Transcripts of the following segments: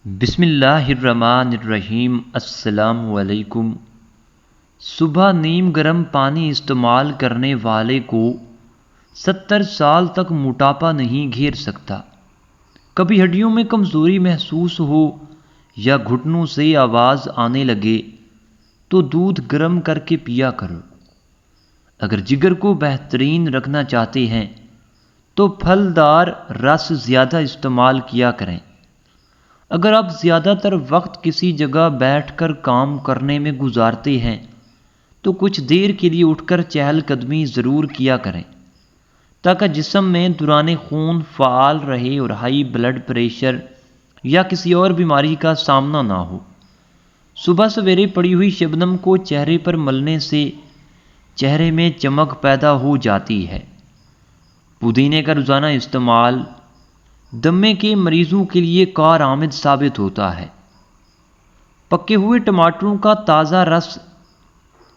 بسم اللہ الرحمن الرحیم۔ السلام علیکم۔ صبح نیم گرم پانی استعمال کرنے والے کو 70 سال تک موٹاپا نہیں گھیر سکتا۔ کبھی ہڈیوں میں کمزوری محسوس ہو یا گھٹنوں سے آواز آنے لگے تو دودھ گرم کر کے پیا کرو۔ اگر جگر کو بہترین رکھنا چاہتے ہیں تو پھلدار رس زیادہ استعمال کیا کریں۔ اگر آپ زیادہ تر وقت کسی جگہ بیٹھ کر کام کرنے میں گزارتے ہیں تو کچھ دیر کے لیے اٹھ کر چہل قدمی ضرور کیا کریں تاکہ جسم میں دوران خون فعال رہے اور ہائی بلڈ پریشر یا کسی اور بیماری کا سامنا نہ ہو۔ صبح سویرے پڑی ہوئی شبنم کو چہرے پر ملنے سے چہرے میں چمک پیدا ہو جاتی ہے۔ پودینے کا روزانہ استعمال دمے کے مریضوں کے لیے کارآمد ثابت ہوتا ہے۔ پکے ہوئے ٹماٹروں کا تازہ رس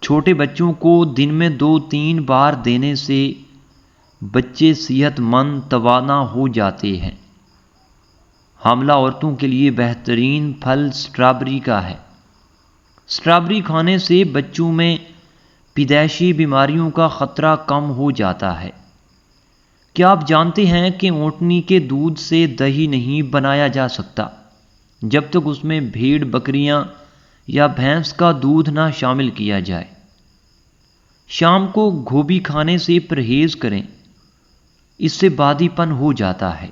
چھوٹے بچوں کو دن میں 2-3 بار دینے سے بچے صحت مند توانا ہو جاتے ہیں۔ حاملہ عورتوں کے لیے بہترین پھل سٹرابری کا ہے۔ سٹرابری کھانے سے بچوں میں پیدائشی بیماریوں کا خطرہ کم ہو جاتا ہے۔ کیا آپ جانتے ہیں کہ اونٹنی کے دودھ سے دہی نہیں بنایا جا سکتا جب تک اس میں بھیڑ بکریاں یا بھینس کا دودھ نہ شامل کیا جائے؟ شام کو گوبھی کھانے سے پرہیز کریں، اس سے بادی پن ہو جاتا ہے۔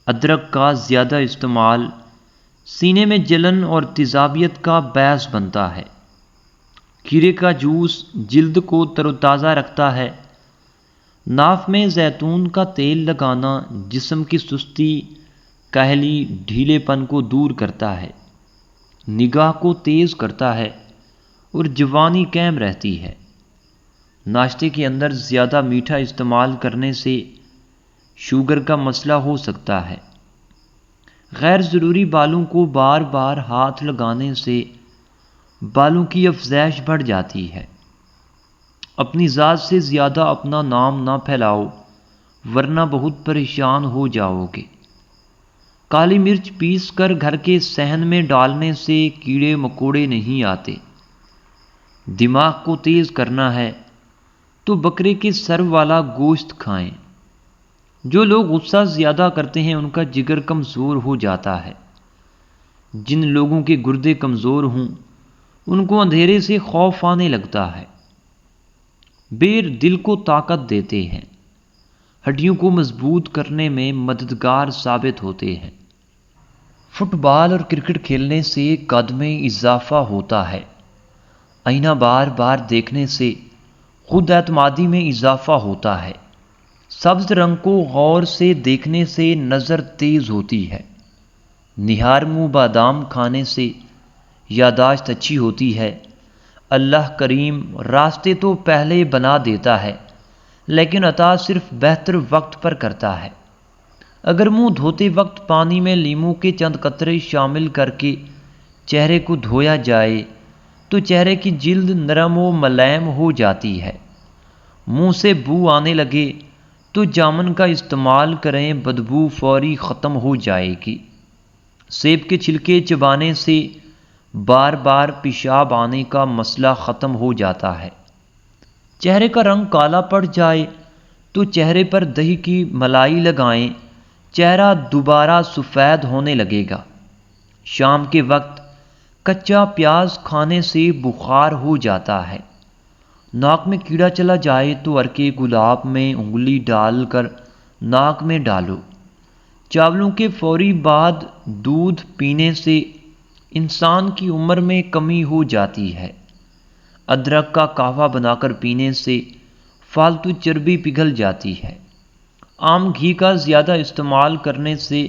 ادرک کا زیادہ استعمال سینے میں جلن اور تیزابیت کا باعث بنتا ہے۔ کھیرے کا جوس جلد کو تر و تازہ رکھتا ہے۔ ناف میں زیتون کا تیل لگانا جسم کی سستی، کاہلی، ڈھیلے پن کو دور کرتا ہے، نگاہ کو تیز کرتا ہے اور جوانی قائم رہتی ہے۔ ناشتے کے اندر زیادہ میٹھا استعمال کرنے سے شوگر کا مسئلہ ہو سکتا ہے۔ غیر ضروری بالوں کو بار بار ہاتھ لگانے سے بالوں کی افزائش بڑھ جاتی ہے۔ اپنی ذات سے زیادہ اپنا نام نہ پھیلاؤ ورنہ بہت پریشان ہو جاؤ گے۔ کالی مرچ پیس کر گھر کے صحن میں ڈالنے سے کیڑے مکوڑے نہیں آتے۔ دماغ کو تیز کرنا ہے تو بکرے کے سر والا گوشت کھائیں۔ جو لوگ غصہ زیادہ کرتے ہیں ان کا جگر کمزور ہو جاتا ہے۔ جن لوگوں کے گردے کمزور ہوں ان کو اندھیرے سے خوف آنے لگتا ہے۔ بیر دل کو طاقت دیتے ہیں، ہڈیوں کو مضبوط کرنے میں مددگار ثابت ہوتے ہیں۔ فٹ بال اور کرکٹ کھیلنے سے قد میں اضافہ ہوتا ہے۔ آئینہ بار بار دیکھنے سے خود اعتمادی میں اضافہ ہوتا ہے۔ سبز رنگ کو غور سے دیکھنے سے نظر تیز ہوتی ہے۔ نہار منہ بادام کھانے سے یادداشت اچھی ہوتی ہے۔ اللہ کریم راستے تو پہلے بنا دیتا ہے لیکن عطا صرف بہتر وقت پر کرتا ہے۔ اگر منہ دھوتے وقت پانی میں لیموں کے چند قطرے شامل کر کے چہرے کو دھویا جائے تو چہرے کی جلد نرم و ملائم ہو جاتی ہے۔ منہ سے بو آنے لگے تو جامن کا استعمال کریں، بدبو فوری ختم ہو جائے گی۔ سیب کے چھلکے چبانے سے بار بار پیشاب آنے کا مسئلہ ختم ہو جاتا ہے۔ چہرے کا رنگ کالا پڑ جائے تو چہرے پر دہی کی ملائی لگائیں، چہرہ دوبارہ سفید ہونے لگے گا۔ شام کے وقت کچا پیاز کھانے سے بخار ہو جاتا ہے۔ ناک میں کیڑا چلا جائے تو عرق گلاب میں انگلی ڈال کر ناک میں ڈالو۔ چاولوں کے فوری بعد دودھ پینے سے انسان کی عمر میں کمی ہو جاتی ہے۔ ادرک کا قہوہ بنا کر پینے سے فالتو چربی پگھل جاتی ہے۔ عام گھی کا زیادہ استعمال کرنے سے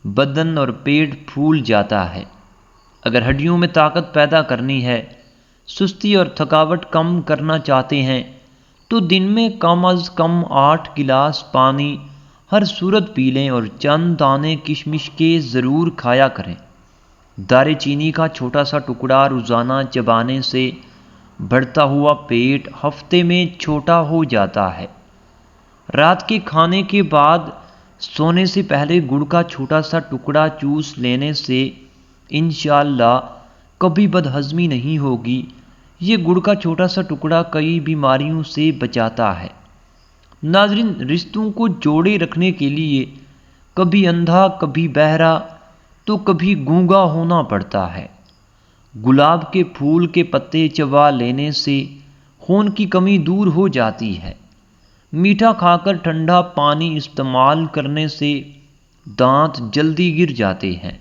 بدن اور پیٹ پھول جاتا ہے۔ اگر ہڈیوں میں طاقت پیدا کرنی ہے، سستی اور تھکاوٹ کم کرنا چاہتے ہیں تو دن میں کم از کم 8 گلاس پانی ہر صورت پی لیں اور چند دانے کشمش کے ضرور کھایا کریں۔ دارے چینی کا چھوٹا سا ٹکڑا روزانہ چبانے سے بڑھتا ہوا پیٹ ہفتے میں چھوٹا ہو جاتا ہے۔ رات کے کھانے کے بعد سونے سے پہلے گڑ کا چھوٹا سا ٹکڑا چوس لینے سے انشاءاللہ کبھی بدہضمی نہیں ہوگی۔ یہ گڑ کا چھوٹا سا ٹکڑا کئی بیماریوں سے بچاتا ہے۔ ناظرین، رشتوں کو جوڑے رکھنے کے لیے کبھی اندھا، کبھی بہرا، تو کبھی گونگا ہونا پڑتا ہے۔ گلاب کے پھول کے پتے چبا لینے سے خون کی کمی دور ہو جاتی ہے۔ میٹھا کھا کر ٹھنڈا پانی استعمال کرنے سے دانت جلدی گر جاتے ہیں۔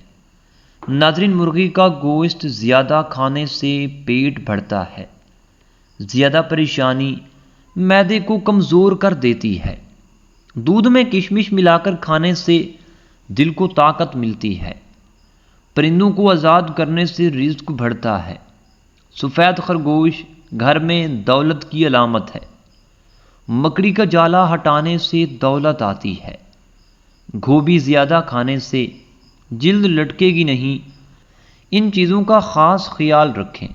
ناظرین، مرغی کا گوشت زیادہ کھانے سے پیٹ بڑھتا ہے۔ زیادہ پریشانی معدے کو کمزور کر دیتی ہے۔ دودھ میں کشمش ملا کر کھانے سے دل کو طاقت ملتی ہے۔ پرندوں کو آزاد کرنے سے رزق بڑھتا ہے۔ سفید خرگوش گھر میں دولت کی علامت ہے۔ مکڑی کا جالا ہٹانے سے دولت آتی ہے۔ گوبھی زیادہ کھانے سے جلد لٹکے گی نہیں۔ ان چیزوں کا خاص خیال رکھیں۔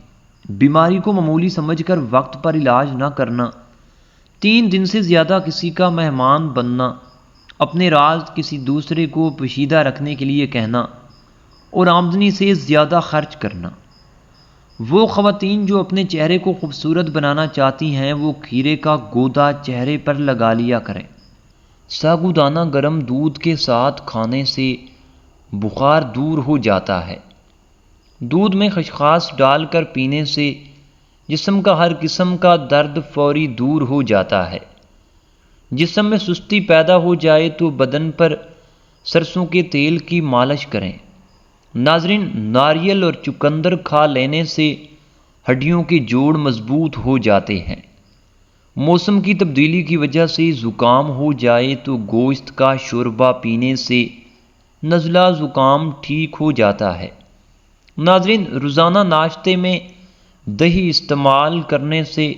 بیماری کو معمولی سمجھ کر وقت پر علاج نہ کرنا، 3 دن سے زیادہ کسی کا مہمان بننا، اپنے راز کسی دوسرے کو پوشیدہ رکھنے کے لیے کہنا اور آمدنی سے زیادہ خرچ کرنا۔ وہ خواتین جو اپنے چہرے کو خوبصورت بنانا چاہتی ہیں وہ کھیرے کا گودا چہرے پر لگا لیا کریں۔ ساگودانہ گرم دودھ کے ساتھ کھانے سے بخار دور ہو جاتا ہے۔ دودھ میں خشخاش ڈال کر پینے سے جسم کا ہر قسم کا درد فوری دور ہو جاتا ہے۔ جسم میں سستی پیدا ہو جائے تو بدن پر سرسوں کے تیل کی مالش کریں۔ ناظرین، ناریل اور چقندر کھا لینے سے ہڈیوں کے جوڑ مضبوط ہو جاتے ہیں۔ موسم کی تبدیلی کی وجہ سے زکام ہو جائے تو گوشت کا شوربہ پینے سے نزلہ زکام ٹھیک ہو جاتا ہے۔ ناظرین، روزانہ ناشتے میں دہی استعمال کرنے سے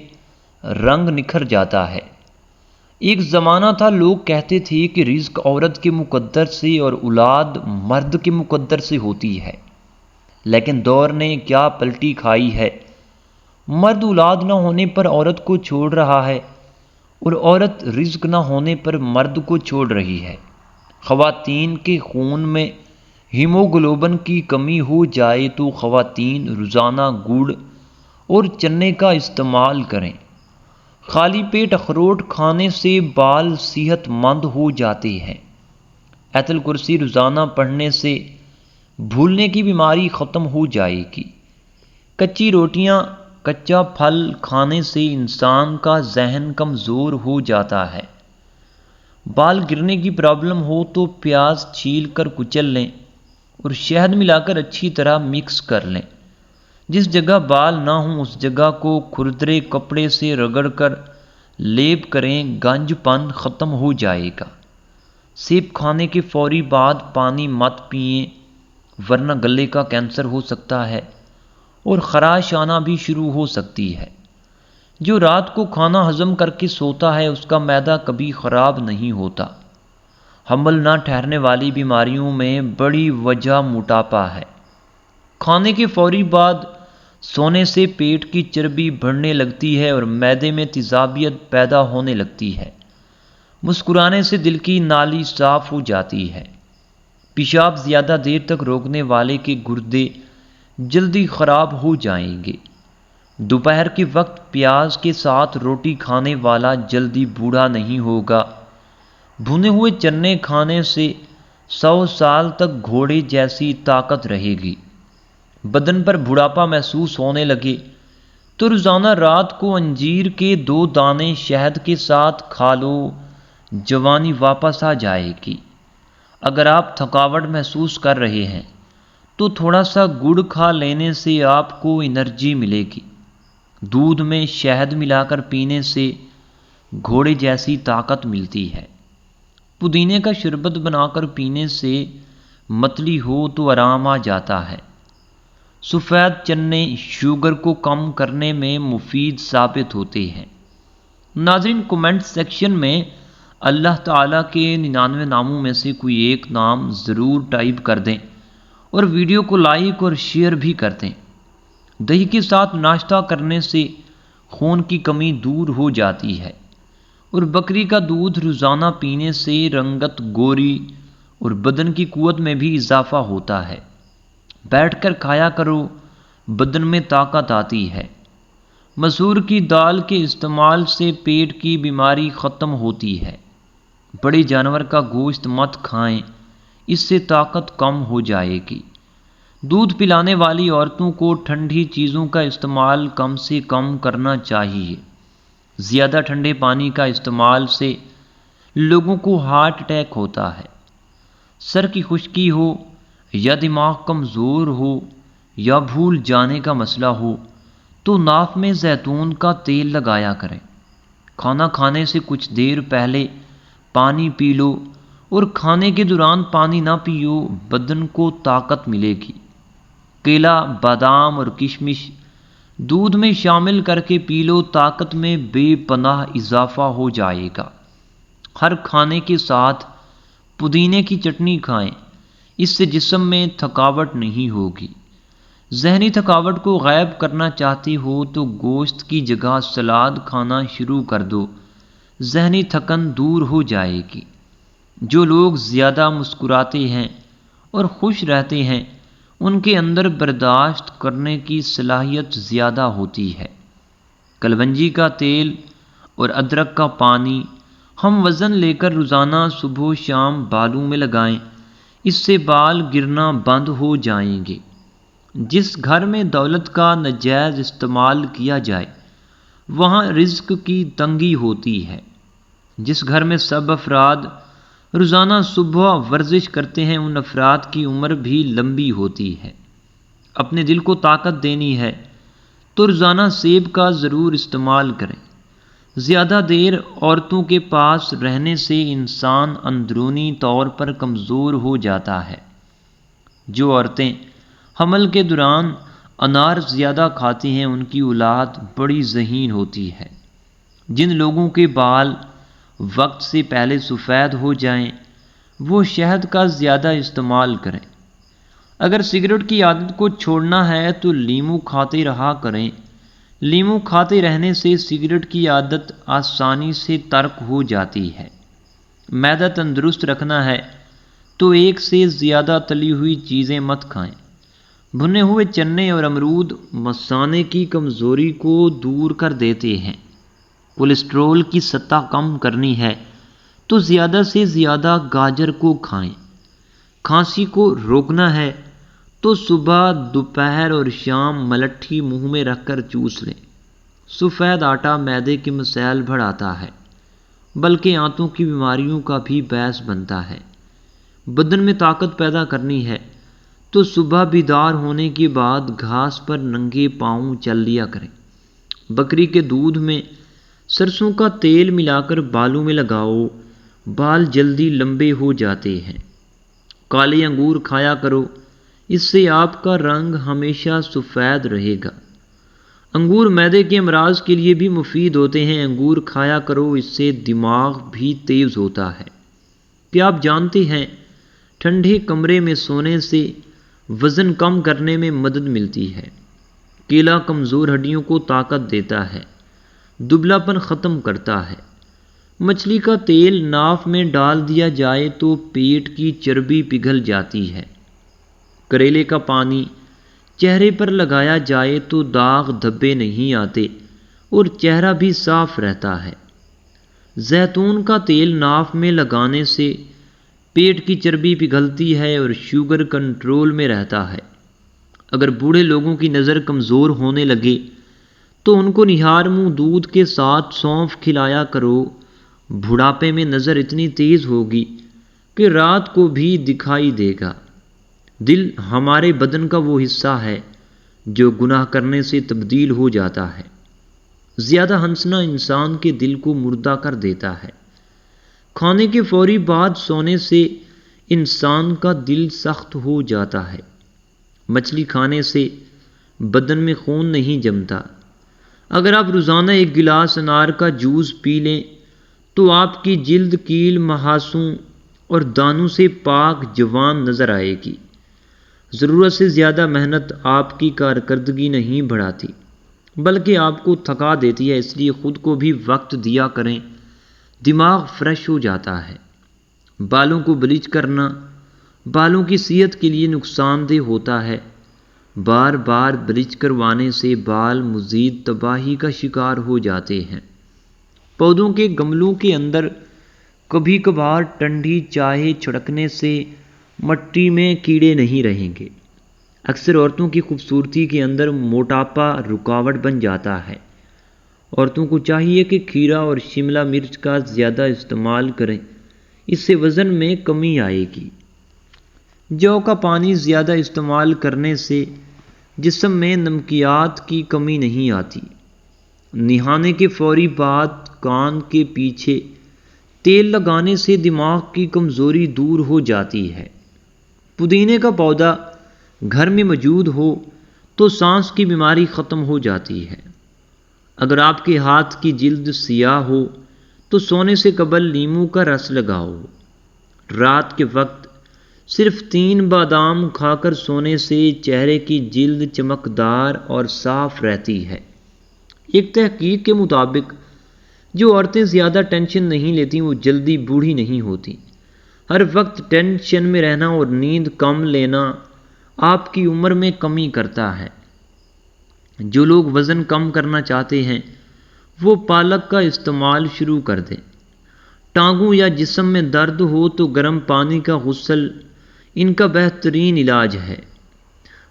رنگ نکھر جاتا ہے۔ ایک زمانہ تھا لوگ کہتے تھے کہ رزق عورت کے مقدر سے اور اولاد مرد کے مقدر سے ہوتی ہے، لیکن دور نے کیا پلٹی کھائی ہے۔ مرد اولاد نہ ہونے پر عورت کو چھوڑ رہا ہے اور عورت رزق نہ ہونے پر مرد کو چھوڑ رہی ہے۔ خواتین کے خون میں ہیموگلوبن کی کمی ہو جائے تو خواتین روزانہ گڑ اور چنے کا استعمال کریں۔ خالی پیٹ اخروٹ کھانے سے بال صحت مند ہو جاتے ہیں۔ آیت الکرسی روزانہ پڑھنے سے بھولنے کی بیماری ختم ہو جائے گی۔ کچی روٹیاں، کچا پھل کھانے سے انسان کا ذہن کمزور ہو جاتا ہے۔ بال گرنے کی پرابلم ہو تو پیاز چھیل کر کچل لیں اور شہد ملا کر اچھی طرح مکس کر لیں۔ جس جگہ بال نہ ہوں اس جگہ کو کھردرے کپڑے سے رگڑ کر لیپ کریں، گنج پن ختم ہو جائے گا۔ سیب کھانے کے فوری بعد پانی مت پئیں ورنہ گلے کا کینسر ہو سکتا ہے اور خراش آنا بھی شروع ہو سکتی ہے۔ جو رات کو کھانا ہضم کر کے سوتا ہے اس کا معدہ کبھی خراب نہیں ہوتا۔ حمل نہ ٹھہرنے والی بیماریوں میں بڑی وجہ موٹاپا ہے۔ کھانے کے فوری بعد سونے سے پیٹ کی چربی بڑھنے لگتی ہے اور معدے میں تیزابیت پیدا ہونے لگتی ہے۔ مسکرانے سے دل کی نالی صاف ہو جاتی ہے۔ پیشاب زیادہ دیر تک روکنے والے کے گردے جلدی خراب ہو جائیں گے۔ دوپہر کے وقت پیاز کے ساتھ روٹی کھانے والا جلدی بوڑھا نہیں ہوگا۔ بھنے ہوئے چنے کھانے سے 100 سال تک گھوڑے جیسی طاقت رہے گی۔ بدن پر بڑھاپا محسوس ہونے لگے تو روزانہ رات کو انجیر کے 2 دانے شہد کے ساتھ کھا لو، جوانی واپس آ جائے گی۔ اگر آپ تھکاوٹ محسوس کر رہے ہیں تو تھوڑا سا گڑ کھا لینے سے آپ کو انرجی ملے گی۔ دودھ میں شہد ملا کر پینے سے گھوڑے جیسی طاقت ملتی ہے۔ پودینے کا شربت بنا کر پینے سے متلی ہو تو آرام آ جاتا ہے۔ سفید چنے شوگر کو کم کرنے میں مفید ثابت ہوتے ہیں۔ ناظرین، کومنٹ سیکشن میں اللہ تعالیٰ کے 99 ناموں میں سے کوئی ایک نام ضرور ٹائپ کر دیں اور ویڈیو کو لائک اور شیئر بھی کر دیں۔ دہی کے ساتھ ناشتہ کرنے سے خون کی کمی دور ہو جاتی ہے۔ اور بکری کا دودھ روزانہ پینے سے رنگت گوری اور بدن کی قوت میں بھی اضافہ ہوتا ہے۔ بیٹھ کر کھایا کرو، بدن میں طاقت آتی ہے۔ مسور کی دال کے استعمال سے پیٹ کی بیماری ختم ہوتی ہے۔ بڑے جانور کا گوشت مت کھائیں، اس سے طاقت کم ہو جائے گی۔ دودھ پلانے والی عورتوں کو ٹھنڈی چیزوں کا استعمال کم سے کم کرنا چاہیے۔ زیادہ ٹھنڈے پانی کا استعمال سے لوگوں کو ہارٹ اٹیک ہوتا ہے۔ سر کی خشکی ہو یا دماغ کمزور ہو یا بھول جانے کا مسئلہ ہو تو ناف میں زیتون کا تیل لگایا کریں۔ کھانا کھانے سے کچھ دیر پہلے پانی پی لو اور کھانے کے دوران پانی نہ پیو، بدن کو طاقت ملے گی۔ کیلا، بادام اور کشمش دودھ میں شامل کر کے پی لو، طاقت میں بے پناہ اضافہ ہو جائے گا۔ ہر کھانے کے ساتھ پودینے کی چٹنی کھائیں، اس سے جسم میں تھکاوٹ نہیں ہوگی۔ ذہنی تھکاوٹ کو غائب کرنا چاہتے ہو تو گوشت کی جگہ سلاد کھانا شروع کر دو، ذہنی تھکن دور ہو جائے گی۔ جو لوگ زیادہ مسکراتے ہیں اور خوش رہتے ہیں ان کے اندر برداشت کرنے کی صلاحیت زیادہ ہوتی ہے۔ کلونجی کا تیل اور ادرک کا پانی ہم وزن لے کر روزانہ صبح و شام بالوں میں لگائیں، اس سے بال گرنا بند ہو جائیں گے۔ جس گھر میں دولت کا ناجائز استعمال کیا جائے وہاں رزق کی تنگی ہوتی ہے۔ جس گھر میں سب افراد روزانہ صبح ورزش کرتے ہیں ان افراد کی عمر بھی لمبی ہوتی ہے۔ اپنے دل کو طاقت دینی ہے تو روزانہ سیب کا ضرور استعمال کریں۔ زیادہ دیر عورتوں کے پاس رہنے سے انسان اندرونی طور پر کمزور ہو جاتا ہے۔ جو عورتیں حمل کے دوران انار زیادہ کھاتی ہیں ان کی اولاد بڑی ذہین ہوتی ہے۔ جن لوگوں کے بال وقت سے پہلے سفید ہو جائیں وہ شہد کا زیادہ استعمال کریں۔ اگر سگریٹ کی عادت کو چھوڑنا ہے تو لیموں کھاتے رہا کریں۔ لیموں کھاتے رہنے سے سگریٹ کی عادت آسانی سے ترک ہو جاتی ہے۔ معدہ تندرست رکھنا ہے تو ایک سے زیادہ تلی ہوئی چیزیں مت کھائیں۔ بھنے ہوئے چنے اور امرود مثانے کی کمزوری کو دور کر دیتے ہیں۔ کولیسٹرول کی سطح کم کرنی ہے تو زیادہ سے زیادہ گاجر کو کھائیں۔ کھانسی کو روکنا ہے تو صبح، دوپہر اور شام ملٹھی منہ میں رکھ کر چوس لیں۔ سفید آٹا معدے کے مسائل بڑھاتا ہے بلکہ آنتوں کی بیماریوں کا بھی باعث بنتا ہے۔ بدن میں طاقت پیدا کرنی ہے تو صبح بیدار ہونے کے بعد گھاس پر ننگے پاؤں چل لیا کریں۔ بکری کے دودھ میں سرسوں کا تیل ملا کر بالوں میں لگاؤ، بال جلدی لمبے ہو جاتے ہیں۔ کالے انگور کھایا کرو، اس سے آپ کا رنگ ہمیشہ سفید رہے گا۔ انگور معدے کے امراض کے لیے بھی مفید ہوتے ہیں، انگور کھایا کرو، اس سے دماغ بھی تیز ہوتا ہے۔ کیا آپ جانتے ہیں ٹھنڈے کمرے میں سونے سے وزن کم کرنے میں مدد ملتی ہے؟ کیلا کمزور ہڈیوں کو طاقت دیتا ہے، دبلا پن ختم کرتا ہے۔ مچھلی کا تیل ناف میں ڈال دیا جائے تو پیٹ کی چربی پگھل جاتی ہے۔ کریلے کا پانی چہرے پر لگایا جائے تو داغ دھبے نہیں آتے اور چہرہ بھی صاف رہتا ہے۔ زیتون کا تیل ناف میں لگانے سے پیٹ کی چربی پگھلتی ہے اور شوگر کنٹرول میں رہتا ہے۔ اگر بوڑھے لوگوں کی نظر کمزور ہونے لگے تو ان کو نہار منہ دودھ کے ساتھ سونف کھلایا کرو، بڑھاپے میں نظر اتنی تیز ہوگی کہ رات کو بھی دکھائی دے گا۔ دل ہمارے بدن کا وہ حصہ ہے جو گناہ کرنے سے تبدیل ہو جاتا ہے۔ زیادہ ہنسنا انسان کے دل کو مردہ کر دیتا ہے۔ کھانے کے فوری بعد سونے سے انسان کا دل سخت ہو جاتا ہے۔ مچھلی کھانے سے بدن میں خون نہیں جمتا۔ اگر آپ روزانہ ایک گلاس انار کا جوس پی لیں تو آپ کی جلد کیل، محاسوں اور دانوں سے پاک جوان نظر آئے گی۔ ضرورت سے زیادہ محنت آپ کی کارکردگی نہیں بڑھاتی بلکہ آپ کو تھکا دیتی ہے، اس لیے خود کو بھی وقت دیا کریں دماغ فریش ہو جاتا ہے۔ بالوں کو بلیچ کرنا بالوں کی صحت کے لیے نقصان دہ ہوتا ہے۔ بار بار بلیچ کروانے سے بال مزید تباہی کا شکار ہو جاتے ہیں۔ پودوں کے گملوں کے اندر کبھی کبھار ٹھنڈی چائے چھڑکنے سے مٹی میں کیڑے نہیں رہیں گے۔ اکثر عورتوں کی خوبصورتی کے اندر موٹاپا رکاوٹ بن جاتا ہے۔ عورتوں کو چاہیے کہ کھیرا اور شملہ مرچ کا زیادہ استعمال کریں، اس سے وزن میں کمی آئے گی۔ جو کا پانی زیادہ استعمال کرنے سے جسم میں نمکیات کی کمی نہیں آتی۔ نہانے کے فوری بعد کان کے پیچھے تیل لگانے سے دماغ کی کمزوری دور ہو جاتی ہے۔ پودینے کا پودا گھر میں موجود ہو تو سانس کی بیماری ختم ہو جاتی ہے۔ اگر آپ کے ہاتھ کی جلد سیاہ ہو تو سونے سے قبل لیموں کا رس لگاؤ۔ رات کے وقت صرف 3 بادام کھا کر سونے سے چہرے کی جلد چمکدار اور صاف رہتی ہے۔ ایک تحقیق کے مطابق جو عورتیں زیادہ ٹینشن نہیں لیتی وہ جلدی بوڑھی نہیں ہوتی۔ ہر وقت ٹینشن میں رہنا اور نیند کم لینا آپ کی عمر میں کمی کرتا ہے۔ جو لوگ وزن کم کرنا چاہتے ہیں وہ پالک کا استعمال شروع کر دیں۔ ٹانگوں یا جسم میں درد ہو تو گرم پانی کا غسل ان کا بہترین علاج ہے۔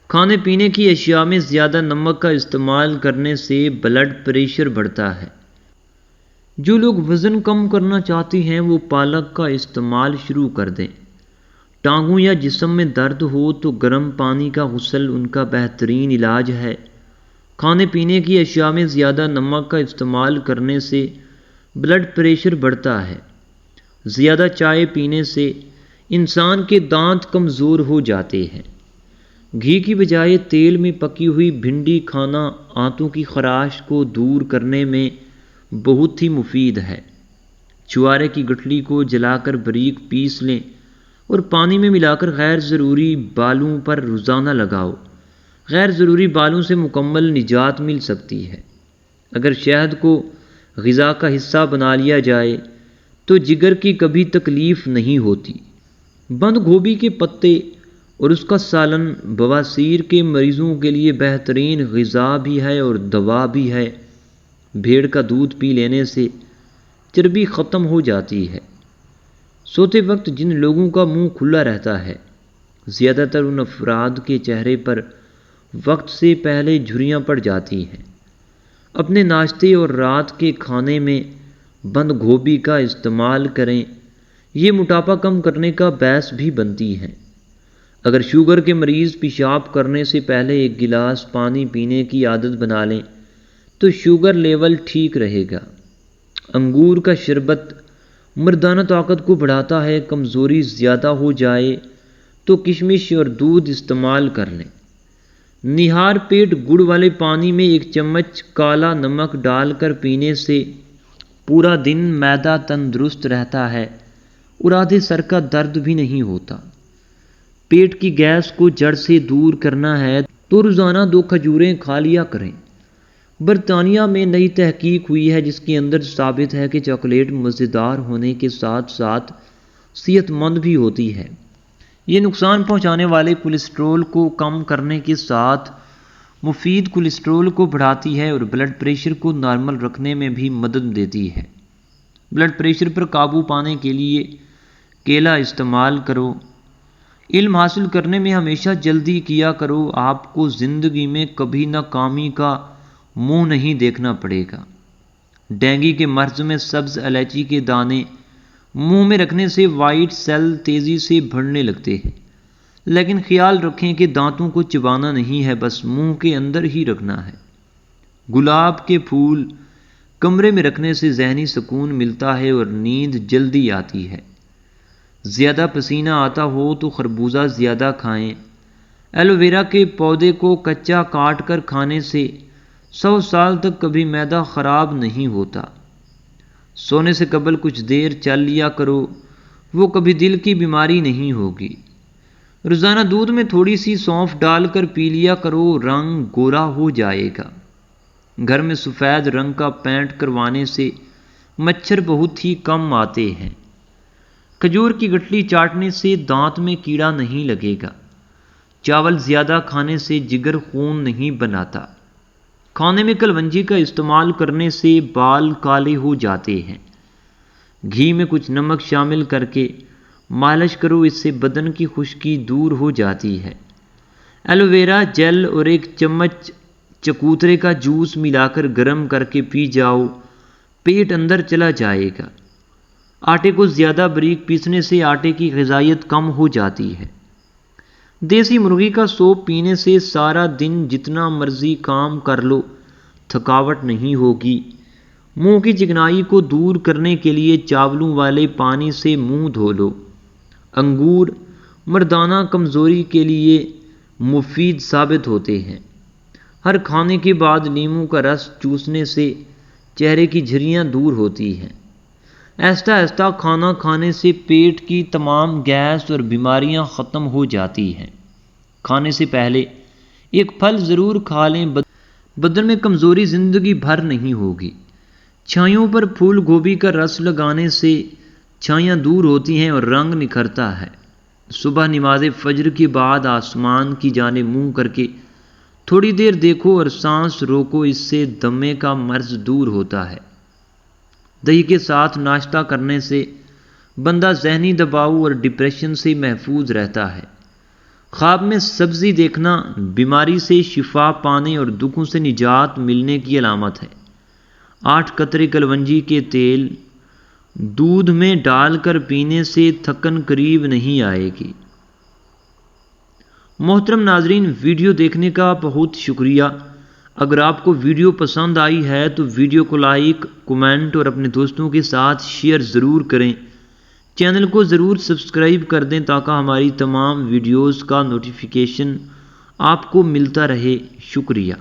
کھانے پینے کی اشیاء میں زیادہ نمک کا استعمال کرنے سے بلڈ پریشر بڑھتا ہے۔ جو لوگ وزن کم کرنا چاہتے ہیں وہ پالک کا استعمال شروع کر دیں۔ ٹانگوں یا جسم میں درد ہو تو گرم پانی کا غسل ان کا بہترین علاج ہے۔ کھانے پینے کی اشیاء میں زیادہ نمک کا استعمال کرنے سے بلڈ پریشر بڑھتا ہے۔ زیادہ چائے پینے سے انسان کے دانت کمزور ہو جاتے ہیں۔ گھی کی بجائے تیل میں پکی ہوئی بھنڈی کھانا آنتوں کی خراش کو دور کرنے میں بہت ہی مفید ہے۔ چوارے کی گٹھلی کو جلا کر باریک پیس لیں اور پانی میں ملا کر غیر ضروری بالوں پر روزانہ لگاؤ۔ غیر ضروری بالوں سے مکمل نجات مل سکتی ہے۔ اگر شہد کو غذا کا حصہ بنا لیا جائے تو جگر کی کبھی تکلیف نہیں ہوتی۔ بند گوبھی کے پتے اور اس کا سالن بواسیر کے مریضوں کے لیے بہترین غذا بھی ہے اور دوا بھی ہے۔ بھیڑ کا دودھ پی لینے سے چربی ختم ہو جاتی ہے۔ سوتے وقت جن لوگوں کا منہ کھلا رہتا ہے زیادہ تر ان افراد کے چہرے پر وقت سے پہلے جھریاں پڑ جاتی ہیں۔ اپنے ناشتے اور رات کے کھانے میں بند گوبھی کا استعمال کریں، یہ موٹاپا کم کرنے کا باعث بھی بنتی ہے۔ اگر شوگر کے مریض پیشاب کرنے سے پہلے 1 گلاس پانی پینے کی عادت بنا لیں تو شوگر لیول ٹھیک رہے گا۔ انگور کا شربت مردانہ طاقت کو بڑھاتا ہے۔ کمزوری زیادہ ہو جائے تو کشمش اور دودھ استعمال کر لیں۔ نہار پیٹ گڑ والے پانی میں 1 چمچ کالا نمک ڈال کر پینے سے پورا دن معدہ تندرست رہتا ہے اور آدھے سر کا درد بھی نہیں ہوتا۔ پیٹ کی گیس کو جڑ سے دور کرنا ہے تو روزانہ 2 کھجوریں کھا لیا کریں۔ برطانیہ میں نئی تحقیق ہوئی ہے جس کے اندر ثابت ہے کہ چاکلیٹ مزیدار ہونے کے ساتھ ساتھ صحت مند بھی ہوتی ہے۔ یہ نقصان پہنچانے والے کولیسٹرول کو کم کرنے کے ساتھ مفید کولیسٹرول کو بڑھاتی ہے اور بلڈ پریشر کو نارمل رکھنے میں بھی مدد دیتی ہے۔ بلڈ پریشر پر قابو پانے کے لیے کیلا استعمال کرو۔ علم حاصل کرنے میں ہمیشہ جلدی کیا کرو، آپ کو زندگی میں کبھی ناکامی کا منہ نہیں دیکھنا پڑے گا۔ ڈینگی کے مرض میں سبز الائچی کے دانے منہ میں رکھنے سے وائٹ سیل تیزی سے بڑھنے لگتے ہیں، لیکن خیال رکھیں کہ دانتوں کو چبانا نہیں ہے، بس منہ کے اندر ہی رکھنا ہے۔ گلاب کے پھول کمرے میں رکھنے سے ذہنی سکون ملتا ہے اور نیند جلدی آتی ہے۔ زیادہ پسینہ آتا ہو تو خربوزہ زیادہ کھائیں۔ ایلو ویرا کے پودے کو کچا کاٹ کر کھانے سے 100 سال تک کبھی معدہ خراب نہیں ہوتا۔ سونے سے قبل کچھ دیر چل لیا کرو، وہ کبھی دل کی بیماری نہیں ہوگی۔ روزانہ دودھ میں تھوڑی سی سونف ڈال کر پی لیا کرو، رنگ گورا ہو جائے گا۔ گھر میں سفید رنگ کا پینٹ کروانے سے مچھر بہت ہی کم آتے ہیں۔ کھجور کی گٹلی چاٹنے سے دانت میں کیڑا نہیں لگے گا۔ چاول زیادہ کھانے سے جگر خون نہیں بناتا۔ کھانے میں کلونجی کا استعمال کرنے سے بال کالے ہو جاتے ہیں۔ گھی میں کچھ نمک شامل کر کے مالش کرو، اس سے بدن کی خشکی دور ہو جاتی ہے۔ ایلو ویرا جیل اور 1 چمچ چکوترے کا جوس ملا کر گرم کر کے پی جاؤ، پیٹ اندر چلا جائے گا۔ آٹے کو زیادہ باریک پیسنے سے آٹے کی غذائیت کم ہو جاتی ہے۔ دیسی مرغی کا سوپ پینے سے سارا دن جتنا مرضی کام کر لو، تھکاوٹ نہیں ہوگی۔ منہ کی چکنائی کو دور کرنے کے لیے چاولوں والے پانی سے منہ دھو لو۔ انگور مردانہ کمزوری کے لیے مفید ثابت ہوتے ہیں۔ ہر کھانے کے بعد لیموں کا رس چوسنے سے چہرے کی جھریاں دور ہوتی ہیں۔ آہستہ آہستہ کھانا کھانے سے پیٹ کی تمام گیس اور بیماریاں ختم ہو جاتی ہیں۔ کھانے سے پہلے 1 پھل ضرور کھا لیں، بدن میں کمزوری زندگی بھر نہیں ہوگی۔ چھائیوں پر پھول گوبھی کا رس لگانے سے چھائیاں دور ہوتی ہیں اور رنگ نکھرتا ہے۔ صبح نماز فجر کے بعد آسمان کی جانب منہ کر کے تھوڑی دیر دیکھو اور سانس روکو، اس سے دمے کا مرض دور ہوتا ہے۔ دہی کے ساتھ ناشتہ کرنے سے بندہ ذہنی دباؤ اور ڈپریشن سے محفوظ رہتا ہے۔ خواب میں سبزی دیکھنا بیماری سے شفا پانے اور دکھوں سے نجات ملنے کی علامت ہے۔ 8 قطرے کلونجی کے تیل دودھ میں ڈال کر پینے سے تھکن قریب نہیں آئے گی۔ محترم ناظرین، ویڈیو دیکھنے کا بہت شکریہ۔ اگر آپ کو ویڈیو پسند آئی ہے تو ویڈیو کو لائک، کمنٹ اور اپنے دوستوں کے ساتھ شیئر ضرور کریں۔ چینل کو ضرور سبسکرائب کر دیں تاکہ ہماری تمام ویڈیوز کا نوٹیفیکیشن آپ کو ملتا رہے۔ شکریہ۔